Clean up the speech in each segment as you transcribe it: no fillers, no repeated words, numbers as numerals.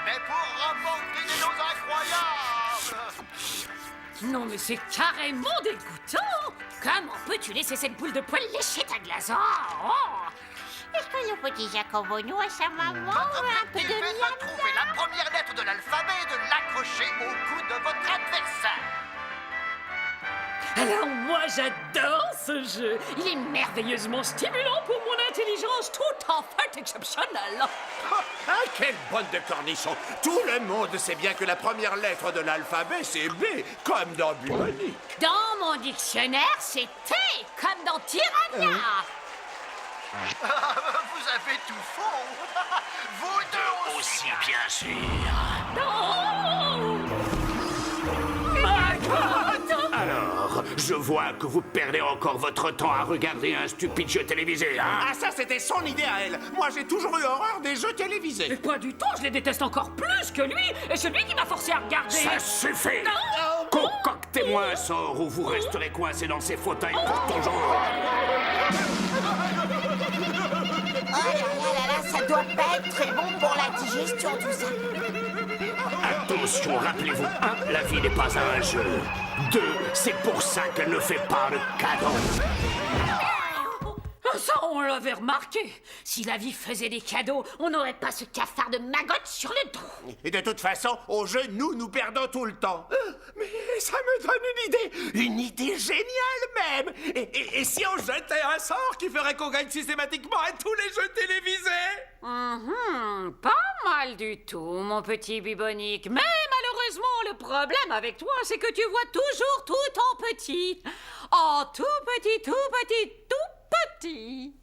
mais pour remporter des choses incroyables. Non, mais c'est carrément dégoûtant! Comment peux-tu laisser cette boule de poil lécher ta glace? Oh! Est-ce que le petit Jacobo nous à sa maman un peu de L'objectif est de miam trouver la première lettre de l'alphabet et de l'accrocher au cou de votre adversaire. Alors moi j'adore ce jeu. Il est merveilleusement stimulant pour mon intelligence tout en fait exceptionnelle. Ah, quelle bonne de cornichon! Tout le monde sait bien que la première lettre de l'alphabet, c'est B, comme dans Bubonique. Dans mon dictionnaire, c'est T, comme dans Piranha. Vous avez tout faux. Vous deux aussi. bien sûr. Alors, je vois que vous perdez encore votre temps à regarder un stupide jeu télévisé, hein? Ah, ça, c'était son idée à elle. Moi, j'ai toujours eu horreur des jeux Mais télévisés. pas du tout, je les déteste encore plus que lui. Et celui qui m'a forcé à regarder. Ça suffit! Non. Concoctez-moi un sort où vous resterez coincé dans ces fauteuils pour toujours. Oh là là là, ça doit pas être très bon pour la digestion tout ça. Attention, rappelez-vous, 1, la vie n'est pas un jeu. 2, c'est pour ça qu'elle ne fait pas le cadeau. Ça, on l'avait remarqué. Si la vie faisait des cadeaux, on n'aurait pas ce cafard de maggotte sur le dos. Et de toute façon, au jeu, nous perdons tout le temps. Mais ça me donne une idée géniale même. Et si on jetait un sort qui ferait qu'on gagne systématiquement à tous les jeux télévisés? Pas mal du tout, mon petit Bubonique. Mais malheureusement, le problème avec toi, c'est que tu vois toujours tout en petit. Oh, tout petit, tout petit, tout petit.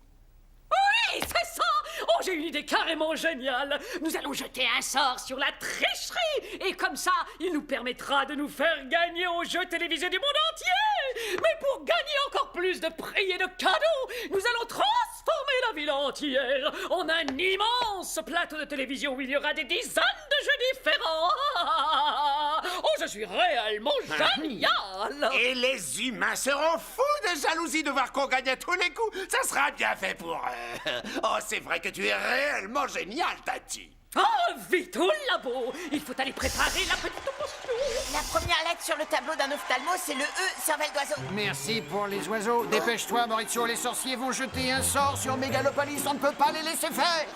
Oui, c'est ça! Oh, j'ai une idée carrément géniale! Nous allons jeter un sort sur la tricherie! Et comme ça, il nous permettra de nous faire gagner aux jeux télévisés du monde entier! Mais pour gagner encore plus de prix et de cadeaux, nous allons transformer la ville entière en un immense plateau de télévision où il y aura des dizaines de jeux différents! Oh, je suis réellement génial! Et les humains seront fous de jalousie de voir qu'on gagne à tous les coups. Ça sera bien fait pour eux. Oh, c'est vrai que tu es réellement génial, Tati. Oh, vite au labo! Il faut aller préparer la petite potion! La première lettre sur le tableau d'un ophtalmo, c'est le E, cervelle d'oiseau. Merci pour les oiseaux. Dépêche-toi, Maurizio, les sorciers vont jeter un sort sur Mégalopolis. On ne peut pas les laisser faire.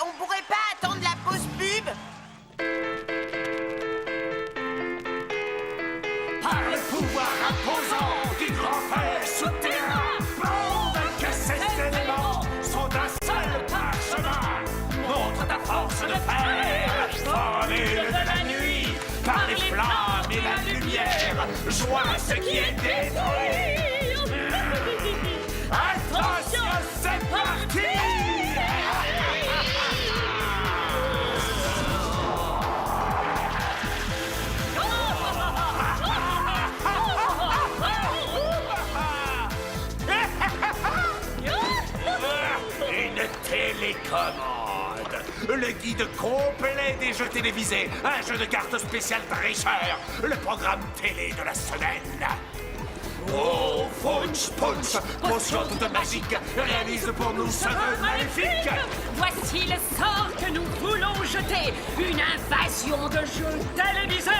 On pourrait pas attendre la pause pub? Par le pouvoir imposant du grand frère souterrain, prouve que ces éléments sont d'un seul parchemin. Montre ta force de fer, formule de la nuit, par les flammes et la lumière, joins ce qui est détruit. Attention, c'est parti! Une télécommande, le guide complet des jeux télévisés, un jeu de cartes spécial tricheur, le programme télé de la semaine. Oh, Funch Punch, potion toute magique, réalise pour nous ce vœu maléfique. Voici le sort que nous voulons jeter, une invasion de jeux télévisés.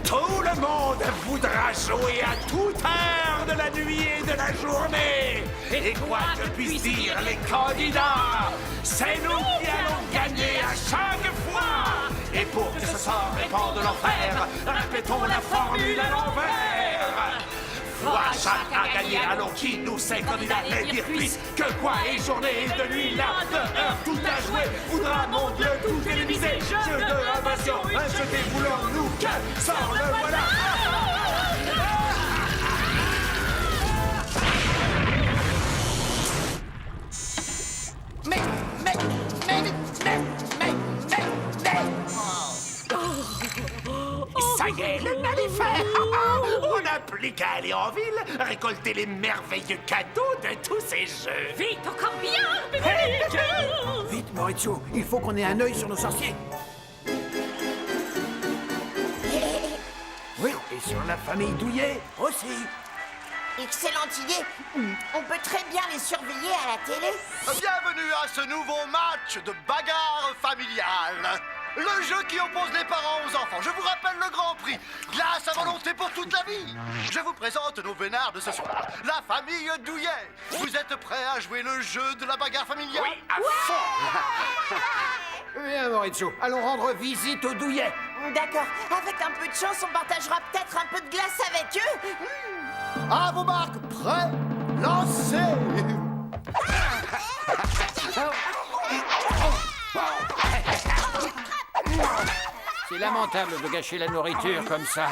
Tout le monde voudra jouer à toute heure de la nuit et de la journée. Et quoi que puissent dire les candidats, c'est nous qui allons gagner à chaque fois. Et pour que ce sort répande l'enfer, répétons la formule à l'envers. Fois chaque à gagner, allons qui nous ces candidats les dire puissent que quoi et journée et de nuit là, de heure tout à jouer, voudra mon Dieu tout télévisé, jeu de invasion, un jeu déboulons-nous que sort le voilà. Ça y est, le mal est fait. On n'a plus qu'à aller en ville, récolter les merveilleux cadeaux de tous ces jeux. Vite, encore bien, Bubonique! Vite, Maurizio, il faut qu'on ait un œil sur nos sorciers. Oui, et sur la famille Douillet aussi. Excellente idée. On peut très bien les surveiller à la télé. Bienvenue à ce nouveau match de bagarre familiale. le jeu qui oppose les parents aux enfants. Je vous rappelle le grand prix. Glace à volonté pour toute la vie. Je vous présente nos vénards de ce soir, la famille Douillet. Vous êtes prêts à jouer le jeu de la bagarre familiale? Oui, à fond. Viens, Maurizio, allons rendre visite aux douillets. D'accord, avec un peu de chance, on partagera peut-être un peu de glace avec eux. À vos marques, prêts, lancez. C'est lamentable de gâcher la nourriture comme ça.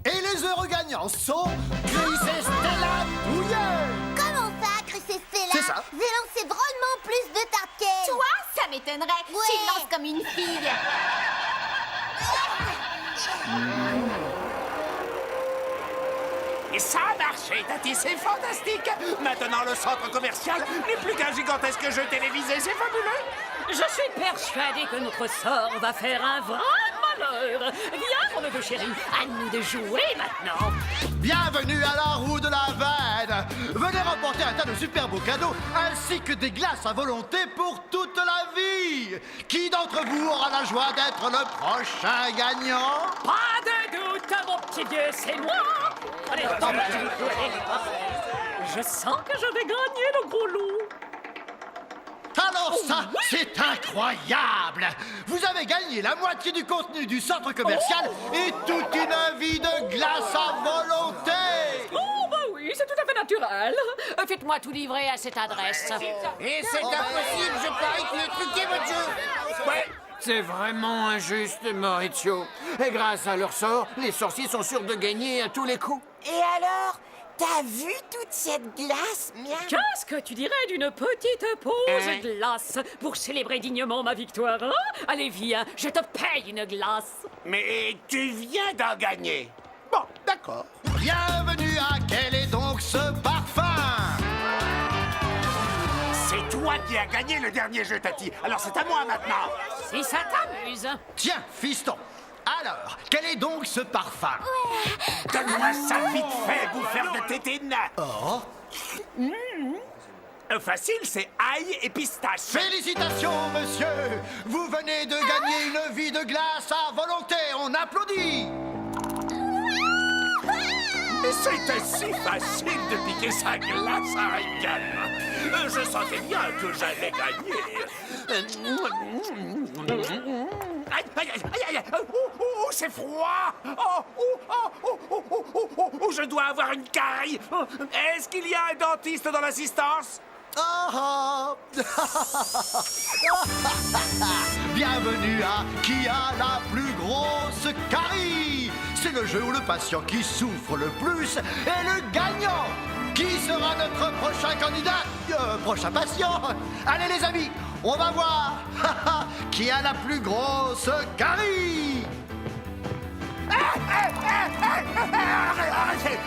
Et les heureux gagnants sont Chris et Stella Douillet. Comment ça, Chris et Stella? C'est ça. J'ai lancé drôlement plus de tartes qu'elle. Toi, ça m'étonnerait. Ouais. Tu lances comme une fille. Et ça a marché, Tati, c'est fantastique. Maintenant, le centre commercial n'est plus qu'un gigantesque jeu télévisé, c'est fabuleux. Je suis persuadée que notre sort va faire un vrai malheur. Viens, mon neveu chéri, à nous de jouer maintenant. Bienvenue à la roue de la veine. Venez remporter un tas de super beaux cadeaux ainsi que des glaces à volonté pour toute la vie. Qui d'entre vous aura la joie d'être le prochain gagnant? Pas de doute, mon petit vieux, c'est moi. Allez, attends, je sens que je vais gagner le gros loup. Alors ça, c'est incroyable! Vous avez gagné la moitié du contenu du centre commercial et toute une vie de glace à volonté! Oh, bah oui, c'est tout à fait naturel. Faites-moi tout livrer à cette adresse. Et c'est impossible, je parie que le truc est votre jeu. Ouais. C'est vraiment injuste, Maurizio. Et grâce à leur sort, les sorciers sont sûrs de gagner à tous les coups. Et alors, t'as vu toute cette glace, Mia? Qu'est-ce que tu dirais d'une petite pause glace pour célébrer dignement ma victoire, hein? Allez, viens, je te paye une glace. Mais tu viens d'en gagner. Bon, d'accord. Bienvenue à Quel est donc ce parfum? C'est toi qui as gagné le dernier jeu, Tati. Alors c'est à moi maintenant. Si ça t'amuse. Tiens, fiston, alors, quel est donc ce parfum? Donne-moi ça vite fait, bouffeur de tétine. Oh. Facile, c'est ail et pistache. Félicitations, monsieur! Vous venez de gagner une vie de glace à volonté, on applaudit! C'était si facile de piquer sa glace à un gamin. Je sentais bien que j'allais gagner. Aïe, aïe, aïe, aïe, oh, c'est froid. Oh, je dois avoir une carie. Est-ce qu'il y a un dentiste dans l'assistance? Ah, bienvenue à Qui a la plus grosse carie? C'est le jeu où le patient qui souffre le plus est le gagnant. Qui sera notre prochain candidat? Prochain patient? Allez les amis, on va voir qui a la plus grosse carie. Arrêtez!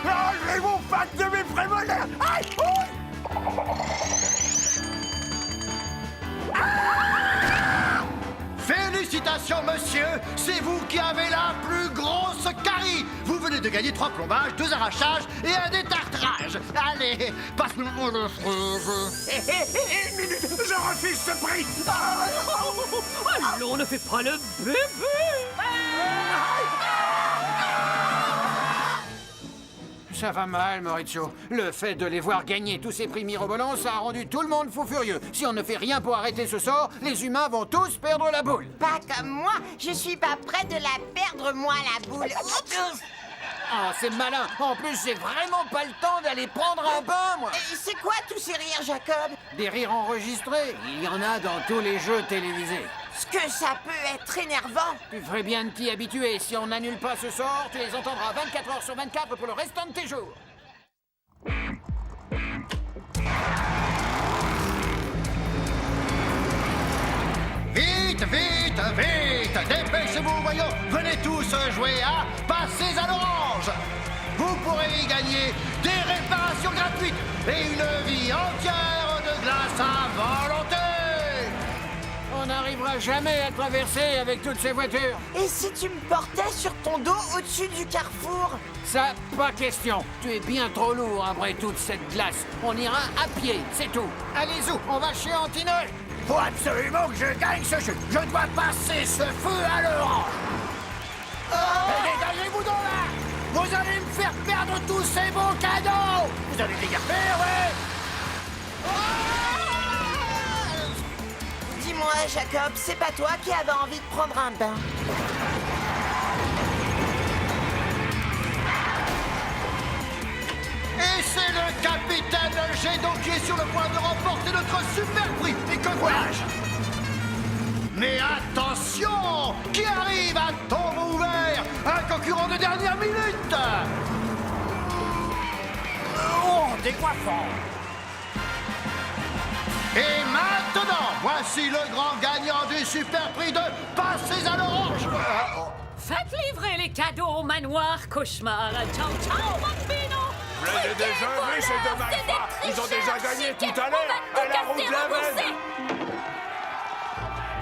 Enlevez mon pack de mes prémolaires! Aïe! Félicitations, monsieur! C'est vous qui avez la plus grosse carie! Vous venez de gagner 3 plombages, 2 arrachages et un détartrage! Allez, passe-moi le Une minute! Je refuse ce prix! Allons, ne fais pas le bébé. Ça va mal, Maurizio. Le fait de les voir gagner tous ces prix mirobolants, ça a rendu tout le monde fou furieux. Si on ne fait rien pour arrêter ce sort, les humains vont tous perdre la boule. Pas comme moi, je suis pas près de la perdre, moi, la boule. Ah, c'est malin. En plus, j'ai vraiment pas le temps d'aller prendre un bain, moi. C'est quoi tous ces rires, Jacob? Des rires enregistrés, il y en a dans tous les jeux télévisés. Ce que ça peut être énervant. Tu ferais bien de t'y habituer. Si on n'annule pas ce sort, tu les entendras 24 heures sur 24 pour le restant de tes jours. Vite, vite, vite! Dépêchez-vous, voyons! Venez tous jouer à Passer à l'orange! Vous pourrez y gagner des réparations gratuites et une vie entière de glace à volonté! On n'arrivera jamais à traverser avec toutes ces voitures. Et si tu me portais sur ton dos au-dessus du carrefour? Ça, pas question. Tu es bien trop lourd après toute cette glace. On ira à pied, c'est tout. Allez, Zou, on va chez Antineux. Faut absolument que je gagne ce jeu. Je dois passer ce feu à l'orange. Et dégagez-vous donc là. Vous allez me faire perdre tous ces beaux cadeaux. Vous allez les garder, ouais. Dis-moi, Jacob, c'est pas toi qui avais envie de prendre un bain? Et c'est le capitaine Gédo qui est sur le point de remporter notre super prix. Et que voilà-je. Mais attention, qui arrive à tombeau ouvert, un concurrent de dernière minute. Oh, décoiffant. Et maintenant, voici le grand gagnant du super prix de Passer à l'orange. Faites livrer les cadeaux au manoir cauchemar. Ciao, ciao, bambino. Je l'ai déjà vu, c'est de ma part. Ils ont déjà gagné tout à l'heure à la roue de la veine.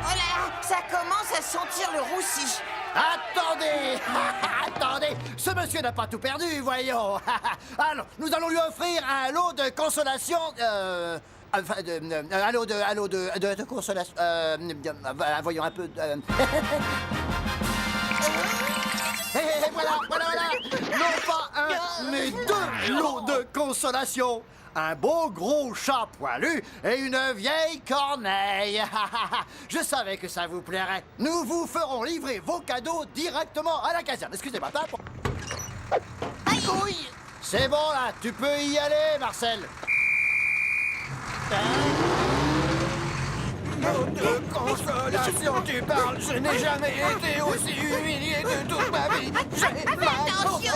Oh là là, ça commence à sentir le roussi. Attendez, attendez, ce monsieur n'a pas tout perdu, voyons. Alors, nous allons lui offrir un lot de consolation, enfin, un lot de consolation, voyons un peu. Et voilà. Non pas un, mais deux lots de consolation. Un beau gros chat poilu et une vieille corneille. Je savais que ça vous plairait. Nous vous ferons livrer vos cadeaux directement à la caserne. Excusez-moi, papa. Oui. C'est bon là, tu peux y aller, Marcel. De consolation, tu parles. Je n'ai jamais été aussi humilié de toute ma vie. Attention!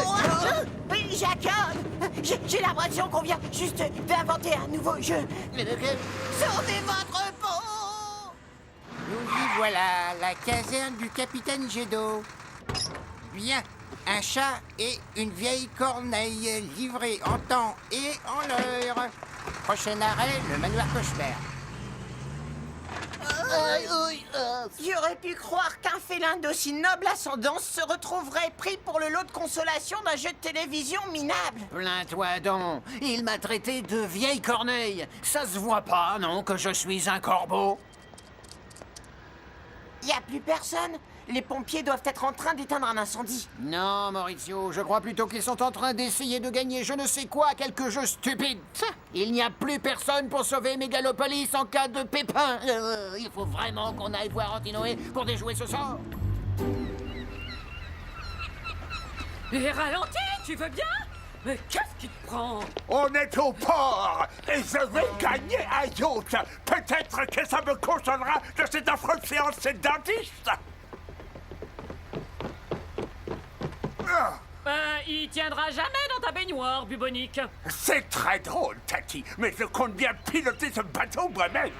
Oui, Jacob, j'ai l'impression qu'on vient juste d'inventer un nouveau jeu. Sauvez votre peau! Nous y voilà, la caserne du capitaine Gédo. Bien, un chat et une vieille corneille livrés en temps et en l'heure. Prochain arrêt, le manoir cauchemar. J'aurais pu croire qu'un félin d'aussi noble ascendance se retrouverait pris pour le lot de consolation d'un jeu de télévision minable. Plains-toi donc, il m'a traité de vieille corneille. Ça se voit pas, non, que je suis un corbeau? Y a plus personne? Les pompiers doivent être en train d'éteindre un incendie. Non, Maurizio, je crois plutôt qu'ils sont en train d'essayer de gagner je ne sais quoi à quelque jeu stupide. Il n'y a plus personne pour sauver Mégalopolis en cas de pépin. Il faut vraiment qu'on aille voir Antinoé pour déjouer ce sort. Et ralentis, tu veux bien? Mais qu'est-ce qui te prend? On est au port et je vais gagner un yacht. Peut-être que ça me consolera de cette affreuse séance dentiste. Il tiendra jamais dans ta baignoire, bubonique. C'est très drôle, Tati, mais je compte bien piloter ce bateau moi-même.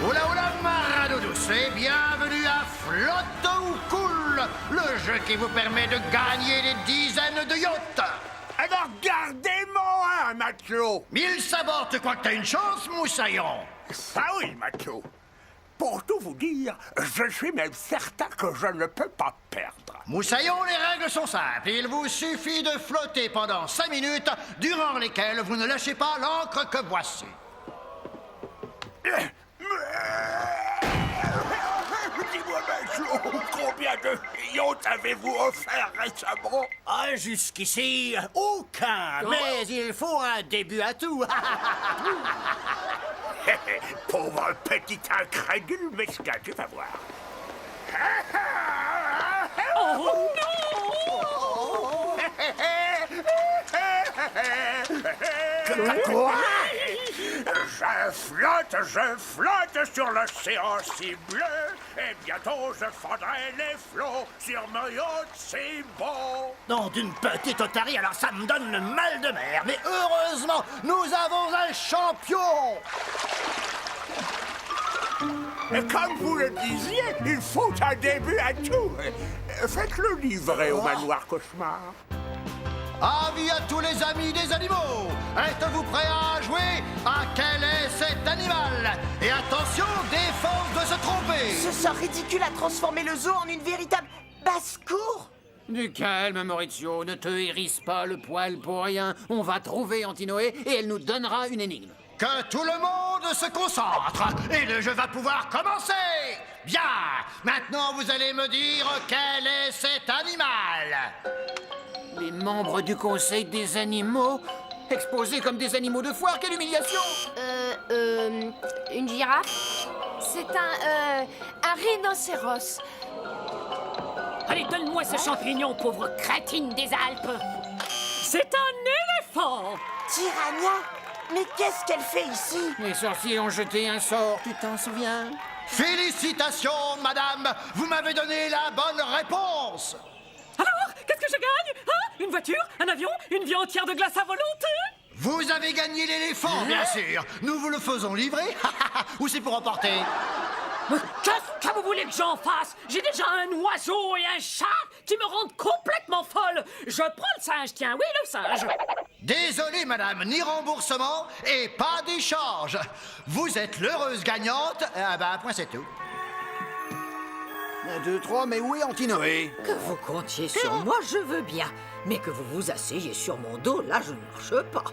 Oula, marado douce, et bienvenue à Flotte ou Cool, le jeu qui vous permet de gagner des dizaines de yachts. Alors gardez-moi un matelot. 1000 sabords, tu crois que t'as une chance, moussaillon? Ça oui, matelot. Pour tout vous dire, je suis même certain que je ne peux pas perdre. Moussaillon, les règles sont simples. Il vous suffit de flotter pendant 5 minutes, durant lesquelles vous ne lâchez pas l'ancre que voici. Dis-moi, matelot, combien de yachts avez-vous offert récemment? Ah, jusqu'ici, aucun. Mais il faut un début à tout. Pauvre petit incrédule mesquin, tu vas voir. Oh non! Quoi? Je flotte sur l'océan si bleu, et bientôt je fendrai les flots sur mon yacht si beau. Non, d'une petite otarie, alors ça me donne le mal de mer. Mais heureusement, nous avons un champion. Et comme vous le disiez, il faut un début à tout. Faites-le livrer au manoir cauchemar. Avis à tous les amis des animaux. Êtes-vous prêts à jouer à quel est cet animal? Et attention, défense de se tromper. Ce sort ridicule a transformé le zoo en une véritable basse-cour. Du calme, Maurizio, ne te hérisse pas le poil pour rien. On va trouver Antinoé et elle nous donnera une énigme. Que tout le monde se concentre et le jeu va pouvoir commencer. Bien, maintenant vous allez me dire quel est cet animal. Les membres du conseil des animaux exposés comme des animaux de foire, quelle humiliation! Une girafe? C'est un rhinocéros. Allez, donne-moi ce champignon, pauvre crétine des Alpes. C'est un éléphant. Tirania? Mais qu'est-ce qu'elle fait ici? Les sorciers ont jeté un sort, tu t'en souviens? Félicitations, madame, vous m'avez donné la bonne réponse. Alors, qu'est-ce que je gagne? Hein? Une voiture? Un avion? Une vie entière de glace à volonté? Vous avez gagné l'éléphant, bien sûr. Nous vous le faisons livrer. Ou c'est pour emporter? Mais qu'est-ce que vous voulez que j'en fasse? J'ai déjà un oiseau et un chat qui me rendent complètement folle. Je prends le singe, tiens, oui, le singe. Désolé, madame, ni remboursement et pas d'échange. Vous êtes l'heureuse gagnante. Point, c'est tout. 1, 2, 3, mais où est Antinoé? Que vous comptiez sur moi, je veux bien. Mais que vous vous asseyez sur mon dos, là, je ne marche pas.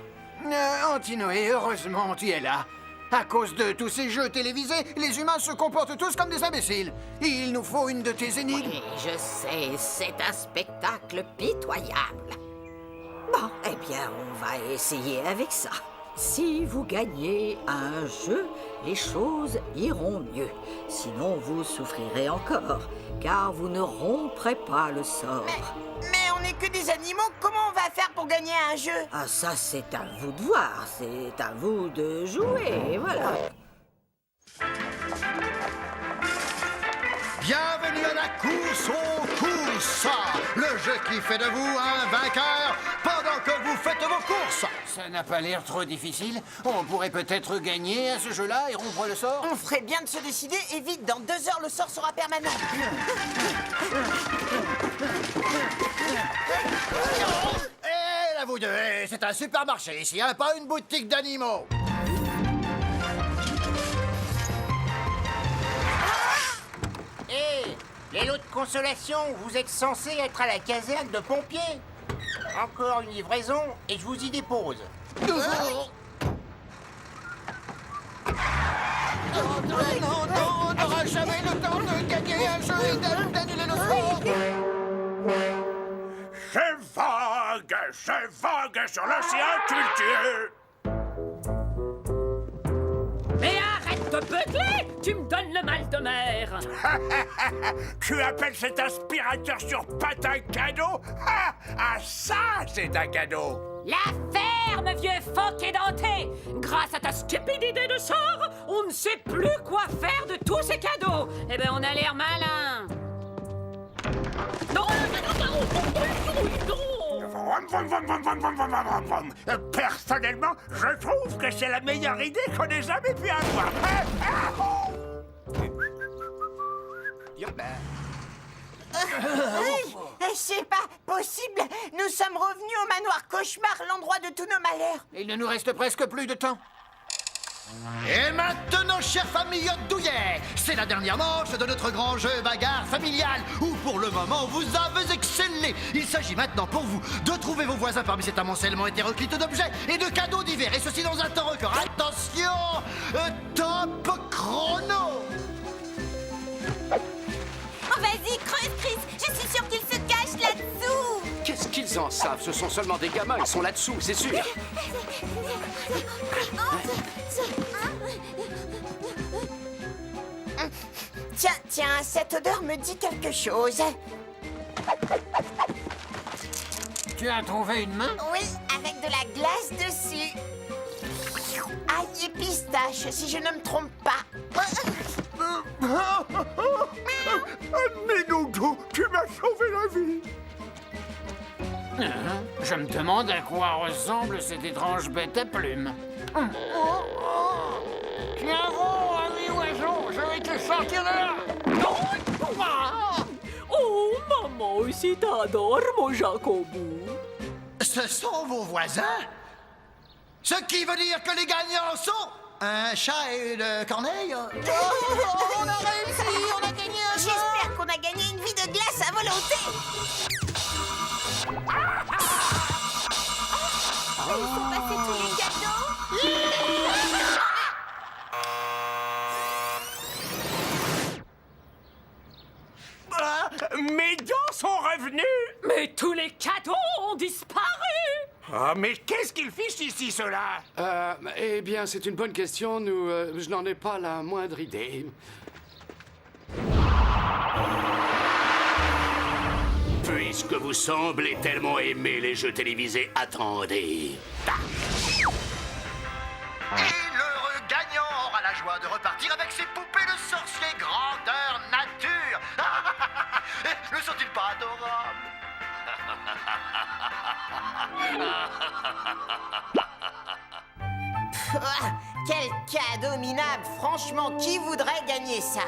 Antinoé, heureusement, tu es là. À cause de tous ces jeux télévisés, les humains se comportent tous comme des imbéciles. Il nous faut une de tes énigmes. Oui, je sais, c'est un spectacle pitoyable. Bon, eh bien, on va essayer avec ça. Si vous gagnez un jeu, les choses iront mieux. Sinon, vous souffrirez encore, car vous ne romprez pas le sort. Mais on n'est que des animaux, comment on va faire pour gagner un jeu? Ah, ça, c'est à vous de voir. C'est à vous de jouer, voilà. Bienvenue à la course aux courses. Le jeu qui fait de vous un vainqueur pendant que vous faites vos courses. Ça n'a pas l'air trop difficile. On pourrait peut-être gagner à ce jeu-là et rompre le sort. On ferait bien de se décider et vite, dans 2 heures, le sort sera permanent. Et là, vous deux, c'est un supermarché ici, hein, pas une boutique d'animaux. Hé, les lots de consolation, vous êtes censés être à la caserne de pompiers. Encore une livraison et je vous y dépose. On n'aura jamais le temps de gagner un jeu et d'annuler le sport. C'est vague sur l'océan culture. Mais arrête de beugler! Tu me donnes le mal de mer! Tu appelles cet aspirateur sur pattes un cadeau? Ah, ça, c'est un cadeau! La ferme, vieux phoque édenté! Grâce à ta stupide idée de sort, on ne sait plus quoi faire de tous ces cadeaux! Eh ben, on a l'air malin! Non! Personnellement, je trouve que c'est la meilleure idée qu'on ait jamais pu avoir. C'est pas possible. Nous sommes revenus au manoir cauchemar, l'endroit de tous nos malheurs. Il ne nous reste presque plus de temps. Et maintenant, chère famille douillet, c'est la dernière manche de notre grand jeu bagarre familial où pour le moment vous avez excellé. Il s'agit maintenant pour vous de trouver vos voisins parmi cet amoncellement hétéroclite d'objets et de cadeaux divers, et ceci dans un temps record. Attention, top chrono. Oh, vas-y, creuse, Chris. Je suis sûre qu'il se cache là-dessous. Qu'est-ce qu'ils en savent? Ce sont seulement des gamins, ils sont là-dessous, c'est sûr. Tiens, cette odeur me dit quelque chose. Tu as trouvé une main? Oui, avec de la glace dessus. Ail et pistache, si je ne me trompe pas. Minoudou, tu m'as sauvé la vie. Je me demande à quoi ressemble cette étrange bête à plumes. Tiens bon, ami oiseau, je vais te sortir de là. Oh, maman aussi t'adore, mon Jacobou. Ce sont vos voisins? Ce qui veut dire que les gagnants sont un chat et une corneille? On a réussi, on a gagné un jeu. J'espère qu'on a gagné une vie de glace à volonté. Ils sont passés tous les cadeaux. gâteaux ont disparu. Oh, mais qu'est-ce qu'ils fichent ici, ceux-là? Eh bien, c'est une bonne question. Je n'en ai pas la moindre idée. Puisque vous semblez tellement aimer les jeux télévisés, attendez. Et l'heureux gagnant aura la joie de repartir avec ses poupées de sorcier grandeur nature. Ne sont-ils pas adorables? Ah, quel cadeau minable! Franchement, qui voudrait gagner ça?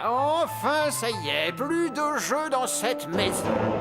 Enfin, ça y est, plus de jeux dans cette maison.